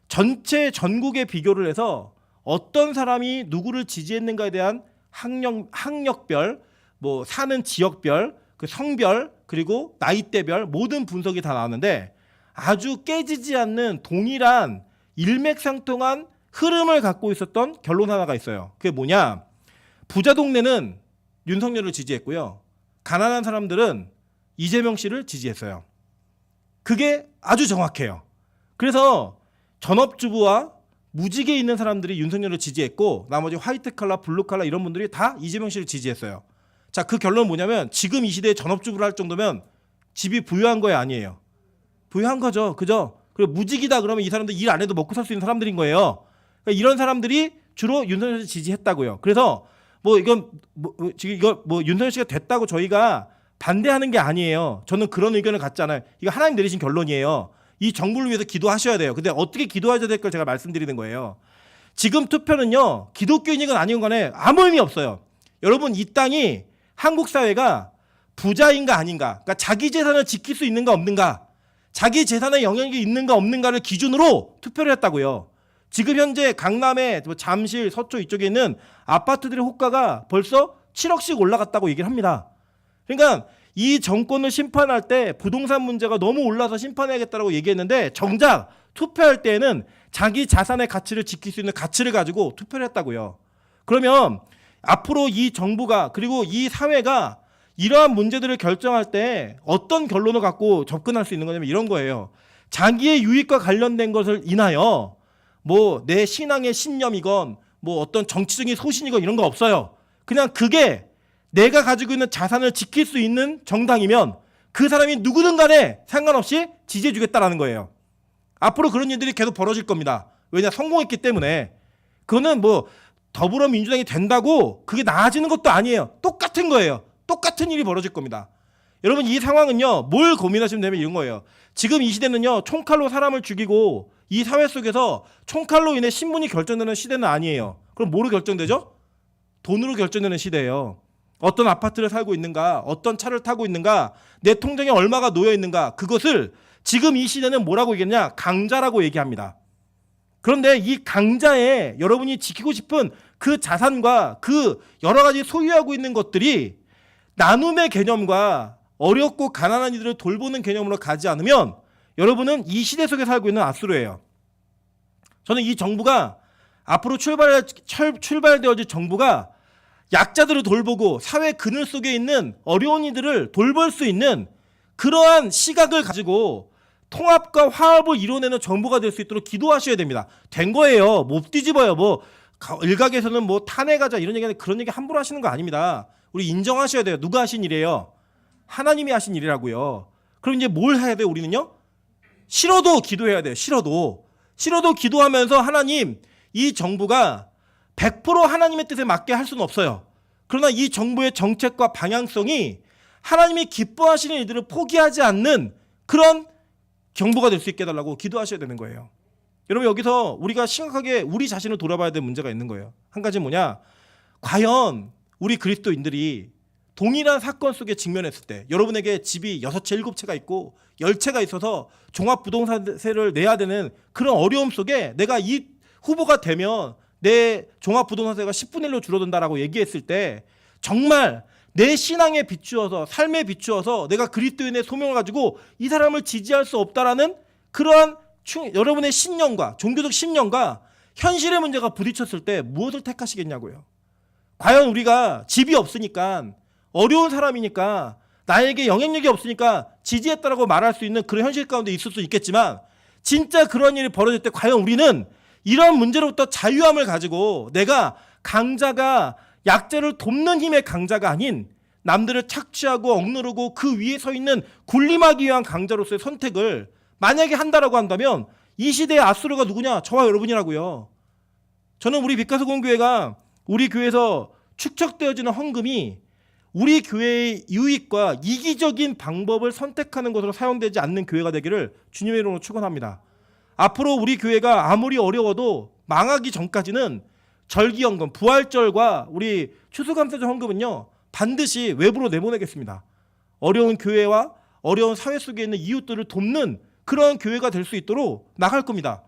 전체 전국에 비교를 해서 어떤 사람이 누구를 지지했는가에 대한 학력별, 뭐 사는 지역별, 그 성별 그리고 나이대별 모든 분석이 다 나왔는데 아주 깨지지 않는 동일한 일맥상통한 흐름을 갖고 있었던 결론 하나가 있어요. 그게 뭐냐? 부자 동네는 윤석열을 지지했고요. 가난한 사람들은 이재명 씨를 지지했어요. 그게 아주 정확해요. 그래서 전업주부와 무직에 있는 사람들이 윤석열을 지지했고 나머지 화이트 칼라, 블루 칼라 이런 분들이 다 이재명 씨를 지지했어요. 자, 그 결론은 뭐냐면 지금 이 시대에 전업주부를 할 정도면 집이 부유한 거예요, 아니에요? 부유한 거죠. 그죠? 그리고 무직이다 그러면 이 사람들 일 안 해도 먹고 살 수 있는 사람들인 거예요. 그러니까 이런 사람들이 주로 윤석열 씨 지지했다고요. 그래서 뭐 이건 지금 이거 뭐 윤석열 씨가 됐다고 저희가 반대하는 게 아니에요. 저는 그런 의견을 갖지 않아요. 이거 하나님 내리신 결론이에요. 이 정부를 위해서 기도하셔야 돼요. 근데 어떻게 기도하셔야 될 걸 제가 말씀드리는 거예요. 지금 투표는요. 기독교인이건 아닌 간에 아무 의미 없어요. 여러분 이 땅이 한국 사회가 부자인가 아닌가, 그러니까 자기 재산을 지킬 수 있는가 없는가, 자기 재산에 영향력이 있는가 없는가를 기준으로 투표를 했다고요. 지금 현재 강남에 잠실, 서초 이쪽에 있는 아파트들의 호가가 벌써 7억씩 올라갔다고 얘기를 합니다. 그러니까 이 정권을 심판할 때 부동산 문제가 너무 올라서 심판해야겠다고 얘기했는데 정작 투표할 때에는 자기 자산의 가치를 지킬 수 있는 가치를 가지고 투표를 했다고요. 그러면 앞으로 이 정부가 그리고 이 사회가 이러한 문제들을 결정할 때 어떤 결론을 갖고 접근할 수 있는 거냐면 이런 거예요. 자기의 유익과 관련된 것을 인하여 뭐 내 신앙의 신념이건 뭐 어떤 정치적인 소신이건 이런 거 없어요. 그냥 그게 내가 가지고 있는 자산을 지킬 수 있는 정당이면 그 사람이 누구든 간에 상관없이 지지해 주겠다라는 거예요. 앞으로 그런 일들이 계속 벌어질 겁니다. 왜냐? 성공했기 때문에. 그거는 뭐 더불어민주당이 된다고 그게 나아지는 것도 아니에요. 똑같은 거예요. 똑같은 일이 벌어질 겁니다. 여러분 이 상황은요. 뭘 고민하시면 되면 이런 거예요. 지금 이 시대는요. 총칼로 사람을 죽이고 이 사회 속에서 총칼로 인해 신분이 결정되는 시대는 아니에요. 그럼 뭐로 결정되죠? 돈으로 결정되는 시대예요. 어떤 아파트를 살고 있는가, 어떤 차를 타고 있는가, 내 통장에 얼마가 놓여 있는가, 그것을 지금 이 시대는 뭐라고 얘기하냐? 강자라고 얘기합니다. 그런데 이 강자에 여러분이 지키고 싶은 그 자산과 그 여러 가지 소유하고 있는 것들이 나눔의 개념과 어렵고 가난한 이들을 돌보는 개념으로 가지 않으면 여러분은 이 시대 속에 살고 있는 앗수로예요. 저는 이 정부가 앞으로 출발되어질 정부가 약자들을 돌보고 사회 그늘 속에 있는 어려운 이들을 돌볼 수 있는 그러한 시각을 가지고 통합과 화합을 이뤄내는 정부가 될 수 있도록 기도하셔야 됩니다. 된 거예요. 못 뒤집어요. 뭐 일각에서는 뭐 탄핵하자 이런 얘기하는데 그런 얘기 함부로 하시는 거 아닙니다. 우리 인정하셔야 돼요. 누가 하신 일이에요? 하나님이 하신 일이라고요. 그럼 이제 뭘 해야 돼요? 우리는요? 싫어도 기도해야 돼요. 싫어도 기도하면서 하나님 이 정부가 100% 하나님의 뜻에 맞게 할 수는 없어요. 그러나 이 정부의 정책과 방향성이 하나님이 기뻐하시는 일들을 포기하지 않는 그런 정부가 될 수 있게 해달라고 기도하셔야 되는 거예요. 여러분 여기서 우리가 심각하게 우리 자신을 돌아봐야 될 문제가 있는 거예요. 한 가지 뭐냐? 과연 우리 그리스도인들이 동일한 사건 속에 직면했을 때 여러분에게 집이 6채, 7채가 있고 10채가 있어서 종합부동산세를 내야 되는 그런 어려움 속에 내가 이 후보가 되면 내 종합부동산세가 10분의 1로 줄어든다라고 얘기했을 때 정말 내 신앙에 비추어서 삶에 비추어서 내가 그리스도인의 소명을 가지고 이 사람을 지지할 수 없다라는 그러한 여러분의 신념과 종교적 신념과 현실의 문제가 부딪혔을 때 무엇을 택하시겠냐고요. 과연 우리가 집이 없으니까 어려운 사람이니까 나에게 영향력이 없으니까 지지했다라고 말할 수 있는 그런 현실 가운데 있을 수 있겠지만 진짜 그런 일이 벌어질 때 과연 우리는 이런 문제로부터 자유함을 가지고 내가 강자가 약자를 돕는 힘의 강자가 아닌 남들을 착취하고 억누르고 그 위에 서 있는 군림하기 위한 강자로서의 선택을 만약에 한다라고 한다면 이 시대의 아수르가 누구냐? 저와 여러분이라고요. 저는 우리 빛가서 공교회가 우리 교회에서 축적되어지는 헌금이 우리 교회의 유익과 이기적인 방법을 선택하는 것으로 사용되지 않는 교회가 되기를 주님의 이름으로 축원합니다. 앞으로 우리 교회가 아무리 어려워도 망하기 전까지는 절기헌금, 부활절과 우리 추수감사절 헌금은요 반드시 외부로 내보내겠습니다. 어려운 교회와 어려운 사회 속에 있는 이웃들을 돕는 그런 교회가 될 수 있도록 나갈 겁니다.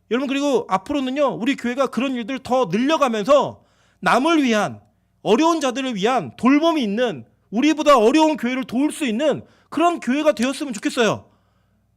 여러분, 그리고 앞으로는요 우리 교회가 그런 일들을 더 늘려가면서 남을 위한, 어려운 자들을 위한 돌봄이 있는, 우리보다 어려운 교회를 도울 수 있는 그런 교회가 되었으면 좋겠어요.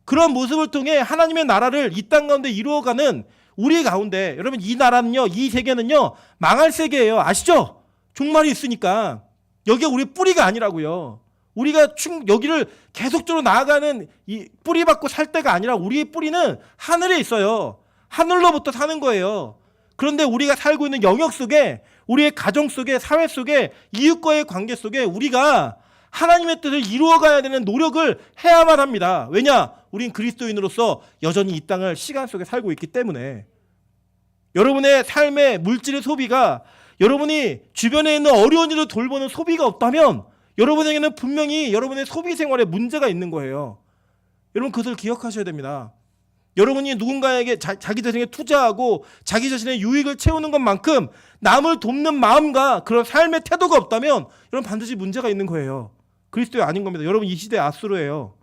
그런 모습을 통해 하나님의 나라를 이 땅 가운데 이루어가는 우리 가운데, 여러분 이 나라는요, 이 세계는요 망할 세계예요. 아시죠? 종말이 있으니까. 여기가 우리 뿌리가 아니라고요. 우리가 여기를 계속적으로 나아가는 이 뿌리 받고 살 때가 아니라 우리의 뿌리는 하늘에 있어요. 하늘로부터 사는 거예요. 그런데 우리가 살고 있는 영역 속에, 우리의 가정 속에, 사회 속에, 이웃과의 관계 속에 우리가 하나님의 뜻을 이루어가야 되는 노력을 해야만 합니다. 왜냐? 우린 그리스도인으로서 여전히 이 땅을 시간 속에 살고 있기 때문에. 여러분의 삶의 물질의 소비가, 여러분이 주변에 있는 어려운 일을 돌보는 소비가 없다면 여러분에게는 분명히 여러분의 소비 생활에 문제가 있는 거예요. 여러분 그것을 기억하셔야 됩니다. 여러분이 누군가에게 자기 자신에 투자하고 자기 자신의 유익을 채우는 것만큼 남을 돕는 마음과 그런 삶의 태도가 없다면 여러분 반드시 문제가 있는 거예요. 그리스도의 아닌 겁니다. 여러분 이 시대의 아수르예요.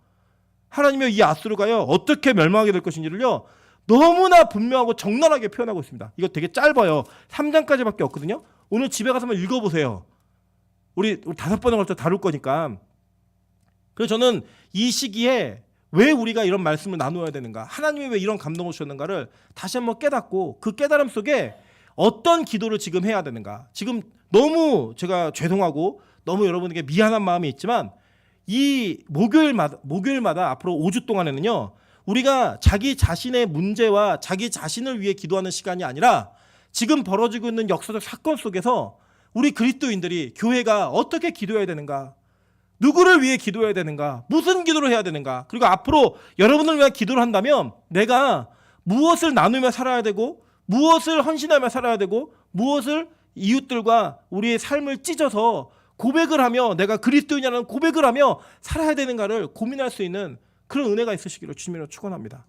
하나님의 이 아수르가요 어떻게 멸망하게 될 것인지를요 너무나 분명하고 적나라하게 표현하고 있습니다. 이거 되게 짧아요. 3장까지밖에 없거든요. 오늘 집에 가서 한번 읽어보세요. 우리 5번에 걸쳐 다룰 거니까. 그래서 저는 이 시기에 왜 우리가 이런 말씀을 나누어야 되는가, 하나님이 왜 이런 감동을 주셨는가를 다시 한번 깨닫고 그 깨달음 속에 어떤 기도를 지금 해야 되는가. 지금 너무 제가 죄송하고 너무 여러분에게 미안한 마음이 있지만 이 목요일마다 앞으로 5주 동안에는요 우리가 자기 자신의 문제와 자기 자신을 위해 기도하는 시간이 아니라 지금 벌어지고 있는 역사적 사건 속에서 우리 그리스도인들이, 교회가 어떻게 기도해야 되는가, 누구를 위해 기도해야 되는가, 무슨 기도를 해야 되는가, 그리고 앞으로 여러분을 위한 기도를 한다면 내가 무엇을 나누며 살아야 되고, 무엇을 헌신하며 살아야 되고, 무엇을 이웃들과 우리의 삶을 찢어서 고백을 하며 내가 그리스도인이라는 고백을 하며 살아야 되는가를 고민할 수 있는 그런 은혜가 있으시기를 주님으로 축원합니다.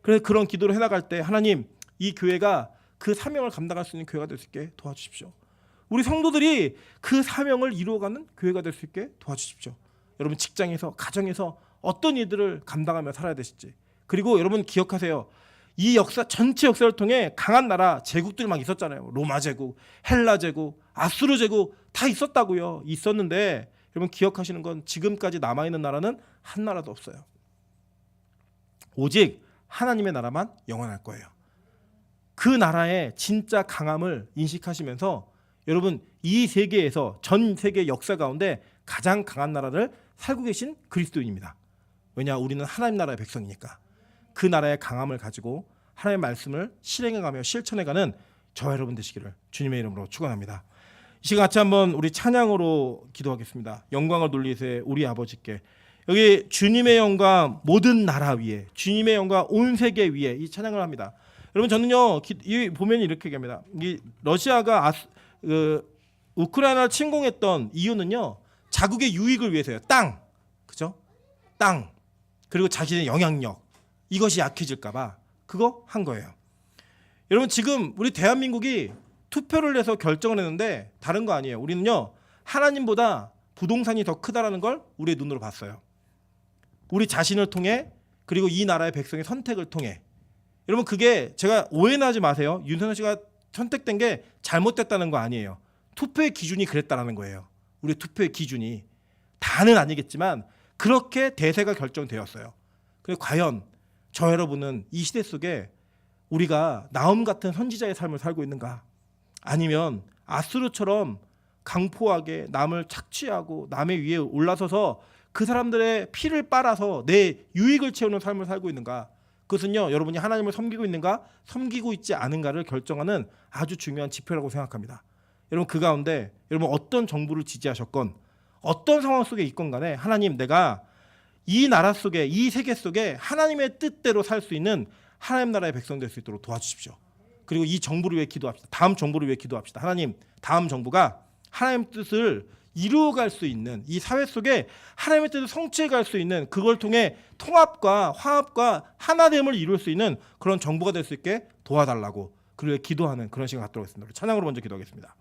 그래서 그런 기도를 해나갈 때 하나님 이 교회가 그 사명을 감당할 수 있는 교회가 될 수 있게 도와주십시오. 우리 성도들이 그 사명을 이루어가는 교회가 될 수 있게 도와주십시오. 여러분 직장에서, 가정에서 어떤 일들을 감당하며 살아야 되실지. 그리고 여러분 기억하세요. 이 역사, 전체 역사를 통해 강한 나라, 제국들이 막 있었잖아요. 로마 제국, 헬라 제국, 아수르 제국 다 있었다고요. 있었는데 여러분 기억하시는 건 지금까지 남아있는 나라는 한 나라도 없어요. 오직 하나님의 나라만 영원할 거예요. 그 나라의 진짜 강함을 인식하시면서 여러분 이 세계에서, 전 세계 역사 가운데 가장 강한 나라를 살고 계신 그리스도인입니다. 왜냐? 우리는 하나님 나라의 백성이니까. 그 나라의 강함을 가지고 하나님의 말씀을 실행해가며 실천해가는 저와 여러분 되시기를 주님의 이름으로 축원합니다. 이 시간 같이 한번 우리 찬양으로 기도하겠습니다. 영광을 돌리세 우리 아버지께. 여기 주님의 영광 모든 나라 위에, 주님의 영광 온 세계 위에, 이 찬양을 합니다. 여러분 저는요 보면 이렇게 얘기합니다. 이 러시아가 우크라이나를 침공했던 이유는요 자국의 유익을 위해서예요. 땅, 그죠? 땅, 그리고 자신의 영향력, 이것이 약해질까봐 그거 한 거예요. 여러분 지금 우리 대한민국이 투표를 해서 결정을 했는데 다른 거 아니에요. 우리는요 하나님보다 부동산이 더 크다라는 걸 우리의 눈으로 봤어요. 우리 자신을 통해, 그리고 이 나라의 백성의 선택을 통해. 여러분 그게, 제가 오해는 하지 마세요. 윤석열 씨가 선택된 게 잘못됐다는 거 아니에요. 투표의 기준이 그랬다라는 거예요. 우리 투표의 기준이 다는 아니겠지만 그렇게 대세가 결정되었어요. 그래서 과연 저 여러분은 이 시대 속에 우리가 나움 같은 선지자의 삶을 살고 있는가, 아니면 아수르처럼 강포하게 남을 착취하고 남의 위에 올라서서 그 사람들의 피를 빨아서 내 유익을 채우는 삶을 살고 있는가? 그것은요, 여러분이 하나님을 섬기고 있는가, 섬기고 있지 않은가를 결정하는 아주 중요한 지표라고 생각합니다. 여러분, 그 가운데 여러분 어떤 정부를 지지하셨건 어떤 상황 속에 있건 간에 하나님, 내가 이 나라 속에, 이 세계 속에 하나님의 뜻대로 살 수 있는 하나님 나라의 백성 될 수 있도록 도와주십시오. 그리고 이 정부를 위해 기도합시다. 다음 정부를 위해 기도합시다. 하나님, 다음 정부가 하나님의 뜻을 이루어갈 수 있는, 이 사회 속에 하나님의 뜻을 성취해갈 수 있는, 그걸 통해 통합과 화합과 하나됨을 이룰 수 있는 그런 정부가 될 수 있게 도와달라고, 그를 기도하는 그런 시간 갖도록 하겠습니다. 찬양으로 먼저 기도하겠습니다.